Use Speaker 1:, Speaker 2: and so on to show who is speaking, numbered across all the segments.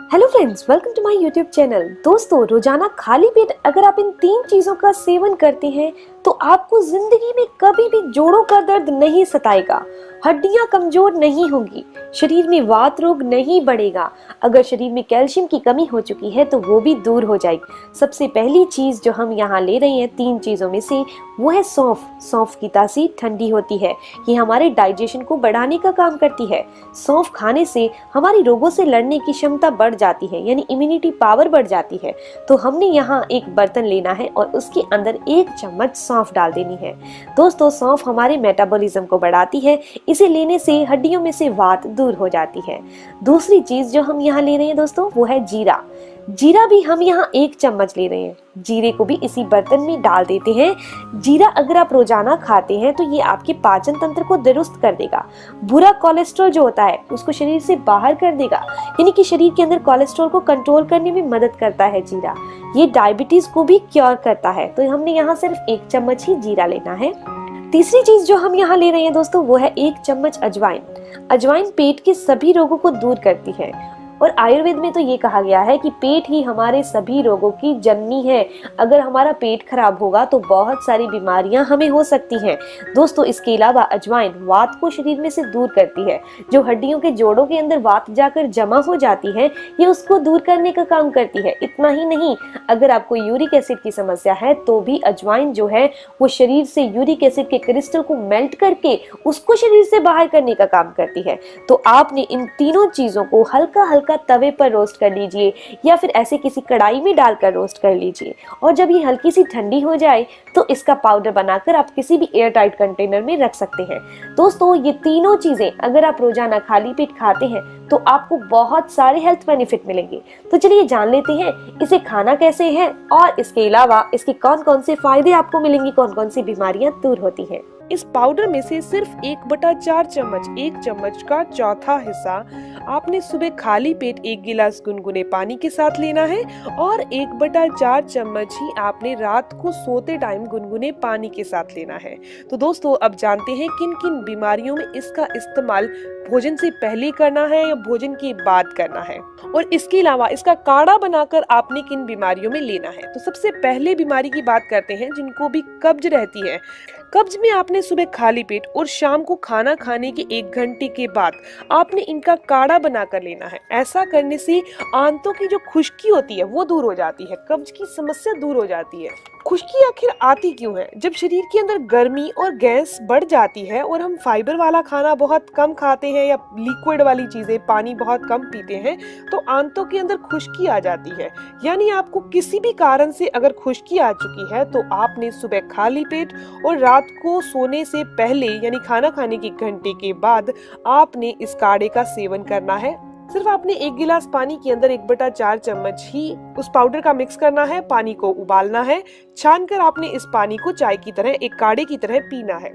Speaker 1: Hello friends, welcome to my YouTube channel. दोस्तों, रोजाना खाली पेट अगर आप इन 3 चीजों का सेवन करते हैं तो आपको जिंदगी में कभी भी जोड़ों का दर्द नहीं सताएगा, हड्डियां कमजोर नहीं होंगी, शरीर में वात रोग नहीं बढ़ेगा। अगर शरीर में कैल्शियम की कमी हो चुकी है तो वो भी दूर हो जाएगी। सबसे पहली चीज जो हम यहाँ ले रहे हैं 3 चीजों में से, वो है सौंफ। सौंफ की तासीर ठंडी होती है, ये हमारे डाइजेशन को बढ़ाने का काम करती है। सौंफ खाने से हमारी रोगों से लड़ने की क्षमता बढ़ जाती है, यानी इम्यूनिटी पावर बढ़ जाती है। तो हमने यहाँ एक बर्तन लेना है और उसके अंदर 1 चम्मच सौंफ डाल देनी है। दोस्तों, सौंफ हमारे मेटाबॉलिज्म को बढ़ाती है, इसे लेने से हड्डियों में से वात दूर हो जाती है। दूसरी चीज जो हम यहाँ ले रहे हैं दोस्तों, वो है जीरा। जीरा भी हम यहाँ 1 चम्मच ले रहे हैं। जीरे को भी इसी बर्तन में डाल देते हैं। जीरा अगर आप रोजाना खाते हैं तो ये आपके पाचन तंत्र को दुरुस्त कर देगा। बुरा कोलेस्ट्रॉल जो होता है उसको शरीर से बाहर कर देगा, यानी कि शरीर के अंदर कोलेस्ट्रॉल को कंट्रोल करने में मदद करता है जीरा। ये डायबिटीज को भी क्योर करता है। तो हमने यहाँ सिर्फ 1 चम्मच ही जीरा लेना है। तीसरी चीज जो हम यहाँ ले रहे हैं दोस्तों, वो है 1 चम्मच अजवाइन। अजवाइन पेट के सभी रोगों को दूर करती है और आयुर्वेद में तो ये कहा गया है कि पेट ही हमारे सभी रोगों की जननी है। अगर हमारा पेट खराब होगा तो बहुत सारी बीमारियां हमें हो सकती हैं। दोस्तों, इसके अलावा अजवाइन वात को शरीर में से दूर करती है। जो हड्डियों के जोड़ों के अंदर वात जाकर जमा हो जाती है, ये उसको दूर करने का काम करती है। इतना ही नहीं, अगर आपको यूरिक एसिड की समस्या है तो भी अजवाइन जो है वो शरीर से यूरिक एसिड के क्रिस्टल को मेल्ट करके उसको शरीर से बाहर करने का काम करती है। तो आपने इन तीनों चीजों को हल्का हल्का तवे पर रोस्ट कर लीजिए या फिर ऐसे किसी कढ़ाई में डालकर रोस्ट कर लीजिए, और जब ये हल्की सी ठंडी हो जाए तो इसका पाउडर बनाकर आप किसी भी एयर टाइट कंटेनर में रख सकते हैं। दोस्तों, ये तीनों चीजें अगर आप रोजाना खाली पेट खाते हैं तो आपको बहुत सारे हेल्थ बेनिफिट मिलेंगे। तो चलिए जान लेते हैं इसे खाना कैसे है और इसके अलावा इसके कौन कौन से फायदे आपको मिलेंगे, कौन कौन सी बीमारियां दूर होती हैं।
Speaker 2: इस पाउडर में से सिर्फ 1/4 चम्मच, 1 चम्मच का चौथा हिस्सा आपने सुबह खाली पेट 1 गिलास गुनगुने पानी के साथ लेना है और 1/4 चम्मच ही आपने रात को सोते टाइम गुनगुने पानी के साथ लेना है। तो दोस्तों, अब जानते हैं किन किन बीमारियों में इसका इस्तेमाल भोजन से पहले करना है या भोजन के बाद करना है, और इसके अलावा इसका काढ़ा बनाकर आपने किन बीमारियों में लेना है। तो सबसे पहले बीमारी की बात करते हैं जिनको भी कब्ज रहती है। कब्ज में आपने सुबह खाली पेट और शाम को खाना खाने के 1 घंटे के बाद आपने इनका काढ़ा बनाकर लेना है। ऐसा करने से आंतों की जो खुश्की होती है वो दूर हो जाती है, कब्ज की समस्या दूर हो जाती है। खुश्की आखिर आती क्यों है? जब शरीर के अंदर गर्मी और गैस बढ़ जाती है और हम फाइबर वाला खाना बहुत कम खाते हैं या लिक्विड वाली चीजें, पानी बहुत कम पीते हैं, तो आंतों के अंदर खुश्की आ जाती है। यानी आपको किसी भी कारण से अगर खुश्की आ चुकी है तो आपने सुबह खाली पेट और रात को सोने से पहले यानी खाना खाने के घंटे के बाद आपने इस काढ़े का सेवन करना है। सिर्फ आपने 1 गिलास पानी के अंदर 1/4 चम्मच ही उस पाउडर का मिक्स करना है। पानी को उबालना है, छानकर आपने इस पानी को चाय की तरह, एक काढ़े की तरह पीना है।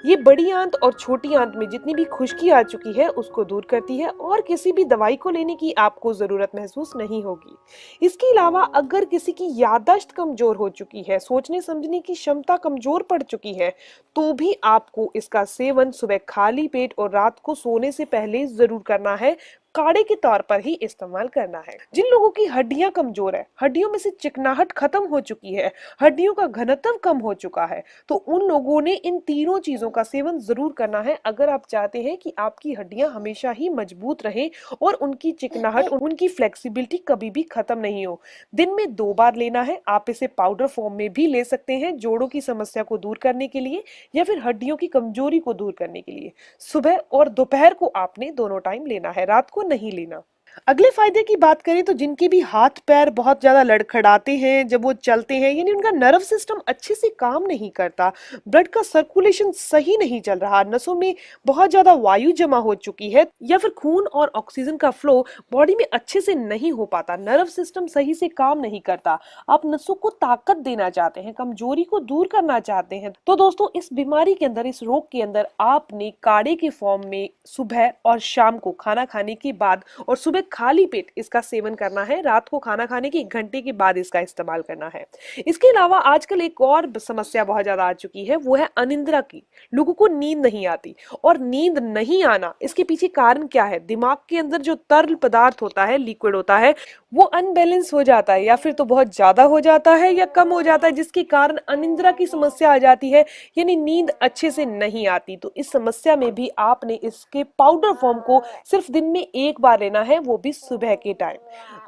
Speaker 2: ये बड़ी आंत और छोटी आंत में जितनी भी खुश्की आ चुकी है उसको दूर करती है और किसी भी दवाई को लेने की आपको जरूरत महसूस नहीं होगी। इसके अलावा अगर किसी की याददाश्त कमजोर हो चुकी है, सोचने समझने की क्षमता कमजोर पड़ चुकी है, तो भी आपको इसका सेवन सुबह खाली पेट और रात को सोने से पहले जरूर करना है। काढ़े के तौर पर ही इस्तेमाल करना है। जिन लोगों की हड्डियां कमजोर है, हड्डियों में से चिकनाहट खत्म हो चुकी है, हड्डियों का घनत्व कम हो चुका है, तो उन लोगों ने इन तीनों चीजों का सेवन जरूर करना है अगर आप चाहते हैं कि आपकी हड्डियां हमेशा ही मजबूत रहें और उनकी चिकनाहट और उनकी फ्लेक्सिबिलिटी कभी भी खत्म नहीं हो। दिन में 2 बार लेना है। आप इसे पाउडर फॉर्म में भी ले सकते हैं जोड़ों की समस्या को दूर करने के लिए या फिर हड्डियों की कमजोरी को दूर करने के लिए। सुबह और दोपहर को आपने दोनों टाइम लेना है, रात को नहीं लेना। अगले फायदे की बात करें तो जिनके भी हाथ पैर बहुत ज्यादा लड़खड़ाते हैं जब वो चलते हैं, यानी उनका नर्व सिस्टम अच्छे से काम नहीं करता, ब्लड का सर्कुलेशन सही नहीं चल रहा, नसों में बहुत ज्यादा वायु जमा हो चुकी है या फिर खून और ऑक्सीजन का फ्लो बॉडी में अच्छे से नहीं हो पाता, नर्व सिस्टम सही से काम नहीं करता, आप नसों को ताकत देना चाहते हैं, कमजोरी को दूर करना चाहते हैं, तो दोस्तों इस बीमारी के अंदर, इस रोग के अंदर आपने काढ़े के फॉर्म में सुबह और शाम को खाना खाने के बाद और सुबह सुबह खाली पेट इसका सेवन करना है। रात को खाना खाने के 1 घंटे के बाद इसका इस्तेमाल करना है। इसके अलावा आजकल एक और समस्या बहुत ज्यादा आ चुकी है, वो है अनिद्रा की। लोगों को नींद नहीं आती, और नींद नहीं आना इसके पीछे कारण क्या है? दिमाग के अंदर जो तरल पदार्थ होता है, लिक्विड होता है, वो अनबैलेंस हो जाता है, या फिर तो बहुत ज्यादा हो जाता है या कम हो जाता है, जिसके कारण अनिद्रा की समस्या आ जाती है, यानी नींद अच्छे से नहीं आती। तो इस समस्या में भी आपने इसके पाउडर फॉर्म को सिर्फ दिन में 1 बार लेना है, वो भी सुबह के टाइम।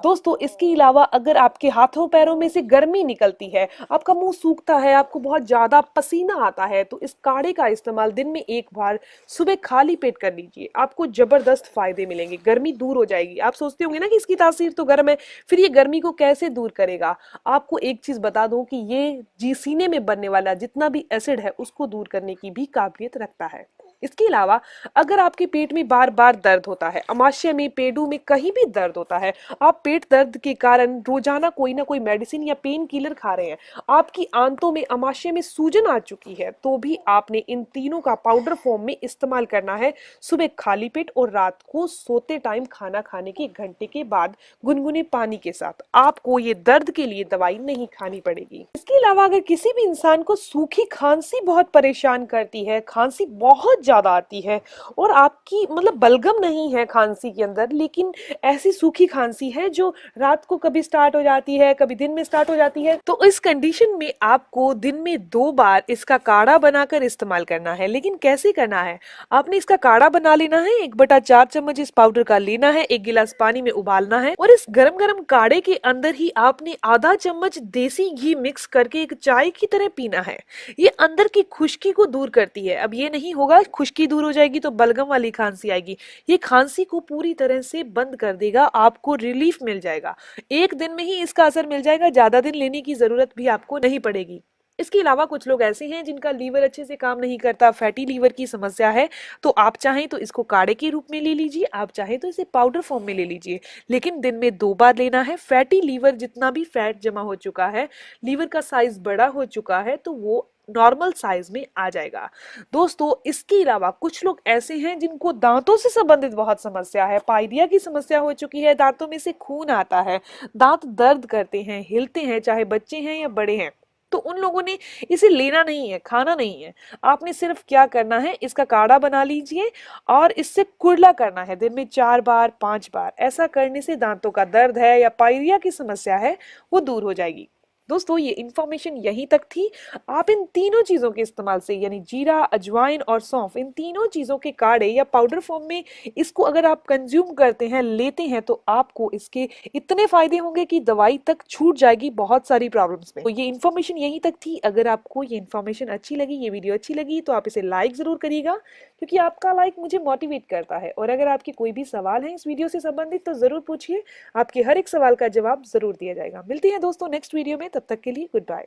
Speaker 2: दोस्तों, इसके अलावा अगर आपके हाथों पैरों में से गर्मी निकलती है, आपका मुंह सूखता है, आपको बहुत ज्यादा पसीना आता है, तो इस काढ़े का इस्तेमाल दिन में 1 बार सुबह खाली पेट कर लीजिए। आपको जबरदस्त फायदे मिलेंगे, गर्मी दूर हो जाएगी। आप सोचते होंगे ना कि इसकी तासीर तो गर्म है, फिर ये गर्मी को कैसे दूर करेगा? आपको एक चीज बता दूं कि ये जी सीने में बनने वाला जितना भी एसिड है उसको दूर करने की भी काबिलियत रखता है। इसके अलावा अगर आपके पेट में बार बार दर्द होता है, अमाशय में, पेडू में, कहीं भी दर्द होता है, आप पेट दर्द के कारण रोजाना कोई ना कोई मेडिसिन या पेन किलर खा रहे हैं, आपकी आंतों में, अमाशय में सूजन आ चुकी है, तो भी आपने इन तीनों का पाउडर फॉर्म में इस्तेमाल करना है सुबह खाली पेट और रात को सोते टाइम खाना खाने के 1 घंटे के बाद गुनगुने पानी के साथ। आपको ये दर्द के लिए दवाई नहीं खानी पड़ेगी। इसके अलावा अगर किसी भी इंसान को सूखी खांसी बहुत परेशान करती है, खांसी बहुत ज्यादा आती है और आपकी मतलब बलगम नहीं है खांसी के अंदर, लेकिन ऐसी सूखी खांसी है जो रात को कभी स्टार्ट हो जाती है, कभी दिन में स्टार्ट हो जाती है, तो इस कंडीशन में आपको दिन में 2 बार इसका काढ़ा बनाकर इस्तेमाल करना है। लेकिन कैसे करना है? आपने इसका काढ़ा बना लेना है, 1/4 चम्मच इस पाउडर का लेना है, 1 गिलास पानी में उबालना है, और इस गरम गरम काढ़े के अंदर ही आपने आधा चम्मच देसी घी मिक्स करके एक चाय की तरह पीना है। ये अंदर की खुश्की को दूर करती है। अब ये नहीं होगा खुश्की दूर हो जाएगी तो बलगम वाली खांसी आएगी, ये खांसी को पूरी तरह से बंद कर देगा, आपको रिलीफ मिल जाएगा। 1 दिन में ही इसका असर मिल जाएगा, ज्यादा दिन लेने की जरूरत भी आपको नहीं पड़ेगी। इसके अलावा कुछ लोग ऐसे हैं जिनका लीवर अच्छे से काम नहीं करता, फैटी लीवर की समस्या है, तो आप चाहें तो इसको काढ़े के रूप में ले लीजिए, आप चाहें तो इसे पाउडर फॉर्म में ले लीजिए, लेकिन दिन में 2 बार लेना है। फैटी लीवर, जितना भी फैट जमा हो चुका है, लीवर का साइज बड़ा हो चुका है, तो वो नॉर्मल साइज में आ जाएगा। दोस्तों, इसके अलावा कुछ लोग ऐसे हैं जिनको दांतों से संबंधित बहुत समस्या है, पाइरिया की समस्या हो चुकी है, दांतों में से खून आता है, दांत दर्द करते हैं, हिलते हैं, चाहे बच्चे हैं या बड़े हैं, तो उन लोगों ने इसे लेना नहीं है, खाना नहीं है। आपने सिर्फ क्या करना है, इसका काढ़ा बना लीजिए और इससे कुर्ला करना है दिन में 4 बार 5 बार। ऐसा करने से दांतों का दर्द है या पाइरिया की समस्या है वो दूर हो जाएगी। दोस्तों, ये इन्फॉर्मेशन यहीं तक थी। आप इन तीनों चीजों के इस्तेमाल से, यानी जीरा, अजवाइन और सौंफ, इन तीनों चीजों के काढ़े या पाउडर फॉर्म में इसको अगर आप कंज्यूम करते हैं, लेते हैं, तो आपको इसके इतने फायदे होंगे कि दवाई तक छूट जाएगी बहुत सारी प्रॉब्लम्स में। तो ये इन्फॉर्मेशन यहीं तक थी। अगर आपको ये इन्फॉर्मेशन अच्छी लगी, ये वीडियो अच्छी लगी, तो आप इसे लाइक जरूर करिएगा, क्योंकि आपका लाइक मुझे मोटिवेट करता है। और अगर आपके कोई भी सवाल है इस वीडियो से संबंधित, तो जरूर पूछिए, आपके हर एक सवाल का जवाब जरूर दिया जाएगा। मिलते हैं दोस्तों नेक्स्ट वीडियो में, तब तक के लिए गुड बाय।